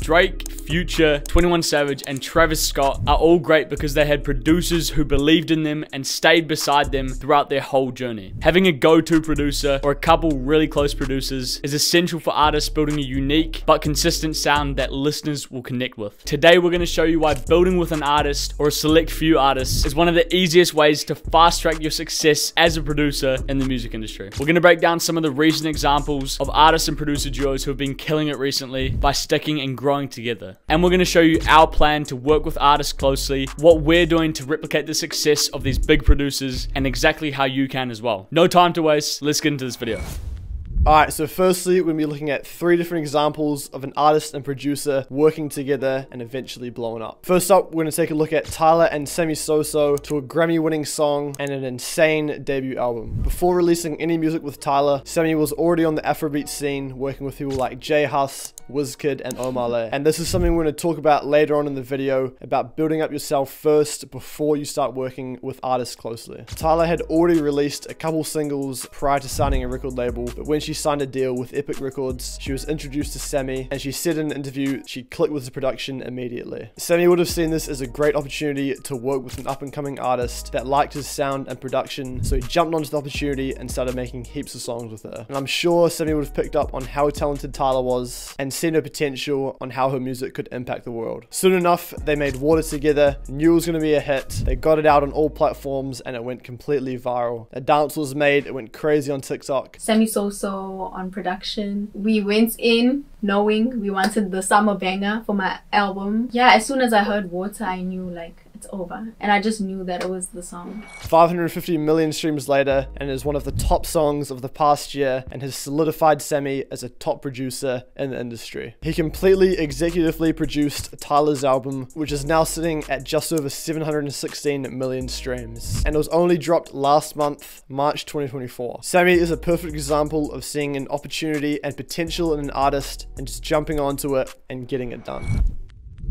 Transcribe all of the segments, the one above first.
Drake, Future, 21 Savage, and Travis Scott are all great because they had producers who believed in them and stayed beside them throughout their whole journey. Having a go-to producer or a couple really close producers is essential for artists building a unique but consistent sound that listeners will connect with. Today we're going to show you why building with an artist or a select few artists is one of the easiest ways to fast track your success as a producer in the music industry. We're going to break down some of the recent examples of artist and producer duos who have been killing it recently by sticking and growing together. And we're going to show you our plan to work with artists closely, what we're doing to replicate the success of these big producers, and exactly how you can as well. No time to waste, let's get into this video. Alright, so firstly, we're going to be looking at 3 different examples of an artist and producer working together and eventually blowing up. First up, we're going to take a look at Tyla and Sammy Soso to a Grammy-winning song and an insane debut album. Before releasing any music with Tyla, Sammy was already on the Afrobeat scene, working with people like J Hus, Wizkid, and Omale. And this is something we're going to talk about later on in the video, about building up yourself first before you start working with artists closely. Tyla had already released a couple singles prior to signing a record label, but when she signed a deal with Epic Records, she was introduced to Sammy, and she said in an interview she clicked with the production immediately. Sammy would have seen this as a great opportunity to work with an up-and-coming artist that liked his sound and production, so he jumped onto the opportunity and started making heaps of songs with her. And I'm sure Sammy would have picked up on how talented Tyla was and seen her potential on how her music could impact the world. Soon enough, they made Water together, knew it was going to be a hit, they got it out on all platforms, and it went completely viral. A dance was made, it went crazy on TikTok. Sammy Soso on production. We went in knowing we wanted the summer banger for my album. Yeah, as soon as I heard Water, I knew like it's over, and I just knew that it was the song. 550 million streams later, and is one of the top songs of the past year, and has solidified Sammy as a top producer in the industry. He completely executively produced Tyla's album, which is now sitting at just over 716 million streams, and it was only dropped last month, March 2024. Sammy is a perfect example of seeing an opportunity and potential in an artist and just jumping onto it and getting it done.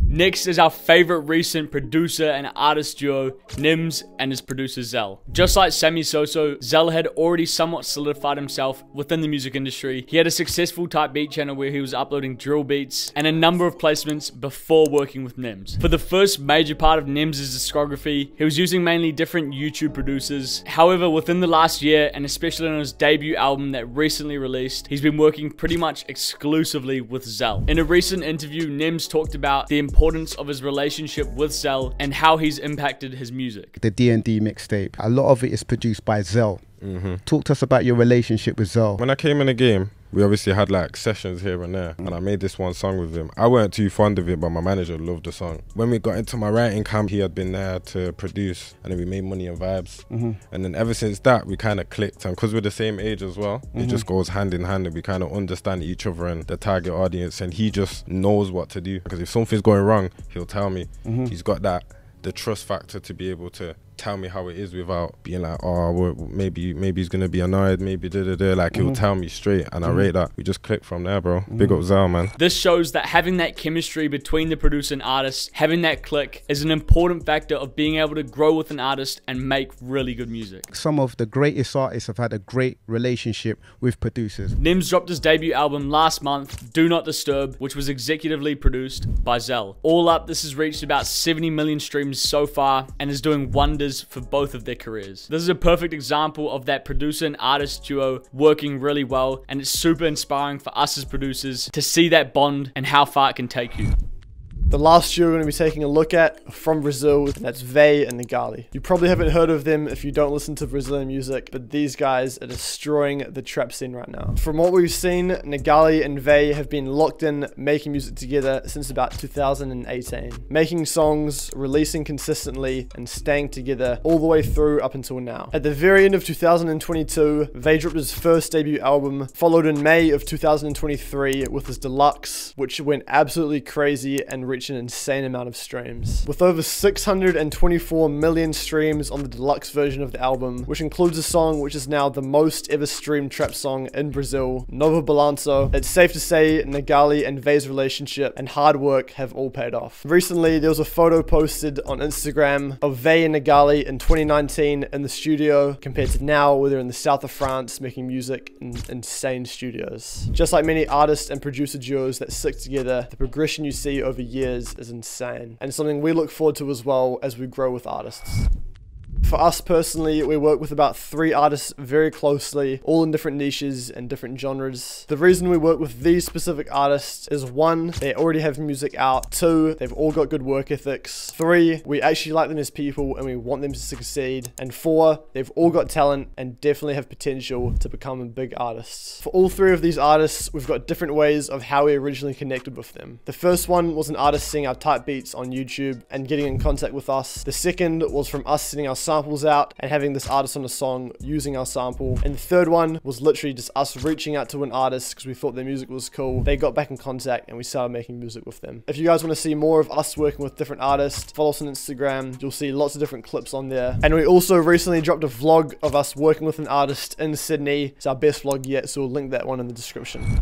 Next is our favorite recent producer and artist duo, Nemzzz and his producer Zel. Just like Sammy Soso, Zel had already somewhat solidified himself within the music industry. He had a successful type beat channel where he was uploading drill beats and a number of placements before working with Nemzzz. For the first major part of Nemzz's discography, he was using mainly different YouTube producers. However, within the last year, and especially on his debut album that recently released, he's been working pretty much exclusively with Zel. In a recent interview, Nemzzz talked about the importance of his relationship with Zel and how he's impacted his music. The D&D mixtape, a lot of it is produced by Zel. Talk to us about your relationship with Zel. When I came in the game, we obviously had like sessions here and there, and I made this one song with him. I weren't too fond of it, but my manager loved the song. When we got into my writing camp, he had been there to produce, and then we made Money and Vibes. And then ever since that, we kind of clicked, and because we're the same age as well, it just goes hand in hand, and we kind of understand each other and the target audience, and he just knows what to do. Because if something's going wrong, he'll tell me. He's got the trust factor to be able to tell me how it is without being like, oh, well, maybe he's gonna be annoyed, maybe da-da-da. Like, he'll tell me straight, and I rate that. We just click from there, bro. Big up Zel, man. This shows that having that chemistry between the producer and artist, having that click, is an important factor of being able to grow with an artist and make really good music. Some of the greatest artists have had a great relationship with producers. Nemzzz dropped his debut album last month, Do Not Disturb, which was executively produced by Zel. All up, this has reached about 70 million streams so far and is doing wonders for both of their careers. This is a perfect example of that producer and artist duo working really well, and it's super inspiring for us as producers to see that bond and how far it can take you. The last duo we're going to be taking a look at from Brazil, and that's Veigh and Nagalli. You probably haven't heard of them if you don't listen to Brazilian music, but these guys are destroying the trap scene right now. From what we've seen, Nagalli and Veigh have been locked in making music together since about 2018. Making songs, releasing consistently, and staying together all the way through up until now. At the very end of 2022, Veigh dropped his first debut album, followed in May of 2023 with his deluxe, which went absolutely crazy and reached reach an insane amount of streams. With over 624 million streams on the deluxe version of the album, which includes a song which is now the most ever streamed trap song in Brazil, Novo Balanço, it's safe to say Nagalli and Veigh's relationship and hard work have all paid off. Recently, there was a photo posted on Instagram of Veigh and Nagalli in 2019 in the studio compared to now where they're in the south of France making music in insane studios. Just like many artists and producer duos that stick together, the progression you see over years is insane and something we look forward to as well as we grow with artists. For us personally, we work with about 3 artists very closely, all in different niches and different genres. The reason we work with these specific artists is 1, they already have music out, 2, they've all got good work ethics, 3, we actually like them as people and we want them to succeed, and 4, they've all got talent and definitely have potential to become big artists. For all 3 of these artists, we've got different ways of how we originally connected with them. The first one was an artist seeing our type beats on YouTube and getting in contact with us. The second was from us sending our samples out and having this artist on a song using our sample. And the third one was literally just us reaching out to an artist because we thought their music was cool. They got back in contact and we started making music with them. If you guys want to see more of us working with different artists, follow us on Instagram. You'll see lots of different clips on there. And we also recently dropped a vlog of us working with an artist in Sydney. It's our best vlog yet, so we'll link that one in the description.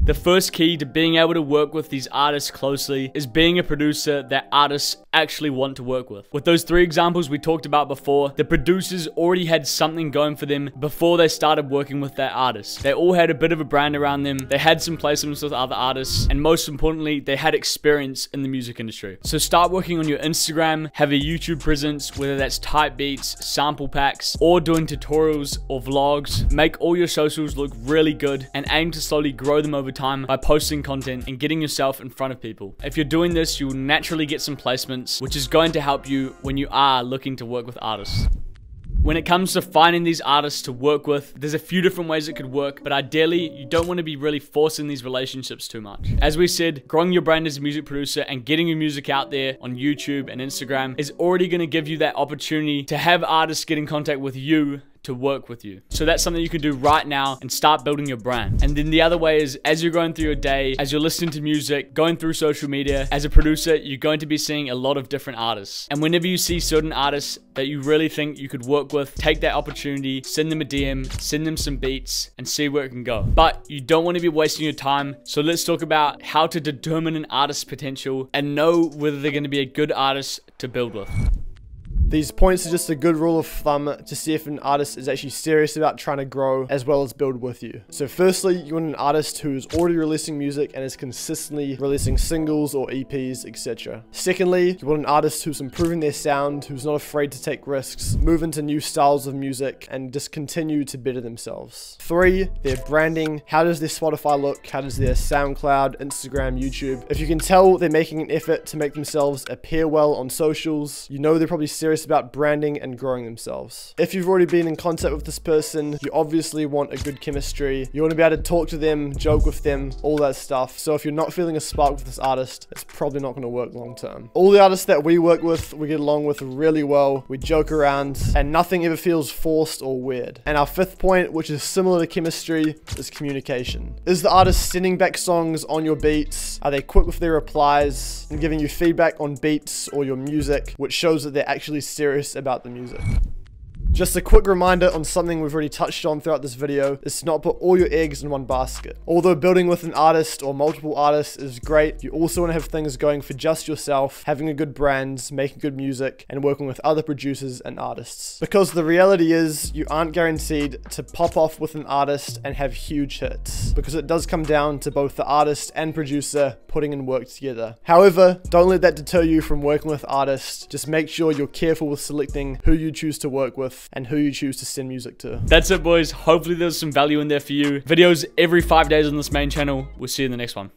The first key to being able to work with these artists closely is being a producer that artists actually want to work with. With those 3 examples we talked about before, the producers already had something going for them before they started working with that artist. They all had a bit of a brand around them, they had some placements with other artists, and most importantly, they had experience in the music industry. So start working on your Instagram, have a YouTube presence, whether that's type beats, sample packs, or doing tutorials or vlogs. Make all your socials look really good and aim to slowly grow them over time by posting content and getting yourself in front of people. If you're doing this, you'll naturally get some placements, which is going to help you when you are looking to work with artists. When it comes to finding these artists to work with, there's a few different ways it could work, but ideally, you don't want to be really forcing these relationships too much. As we said, growing your brand as a music producer and getting your music out there on YouTube and Instagram is already going to give you that opportunity to have artists get in contact with you to work with you. So that's something you can do right now and start building your brand. And then the other way is, as you're going through your day, as you're listening to music, going through social media, as a producer, you're going to be seeing a lot of different artists. And whenever you see certain artists that you really think you could work with, take that opportunity, send them a DM, send them some beats, and see where it can go. But you don't want to be wasting your time. So let's talk about how to determine an artist's potential and know whether they're going to be a good artist to build with. These points are just a good rule of thumb to see if an artist is actually serious about trying to grow as well as build with you. So firstly, you want an artist who's already releasing music and is consistently releasing singles or EPs, etc. Secondly, you want an artist who's improving their sound, who's not afraid to take risks, move into new styles of music, and just continue to better themselves. 3, their branding. How does their Spotify look? How does their SoundCloud, Instagram, YouTube? If you can tell they're making an effort to make themselves appear well on socials, you know they're probably serious about branding and growing themselves. If you've already been in contact with this person, you obviously want a good chemistry. You want to be able to talk to them, joke with them, all that stuff. So if you're not feeling a spark with this artist, it's probably not going to work long term. All the artists that we work with, we get along with really well. We joke around and nothing ever feels forced or weird. And our 5th point, which is similar to chemistry, is communication. Is the artist sending back songs on your beats? Are they quick with their replies and giving you feedback on beats or your music, which shows that they're actually serious about the music? Just a quick reminder on something we've already touched on throughout this video is to not put all your eggs in one basket. Although building with an artist or multiple artists is great, you also want to have things going for just yourself, having a good brand, making good music, and working with other producers and artists. Because the reality is, you aren't guaranteed to pop off with an artist and have huge hits, because it does come down to both the artist and producer putting in work together. However, don't let that deter you from working with artists. Just make sure you're careful with selecting who you choose to work with and who you choose to send music to. That's it, boys. Hopefully there's some value in there for you. Videos every 5 days on this main channel. We'll see you in the next one.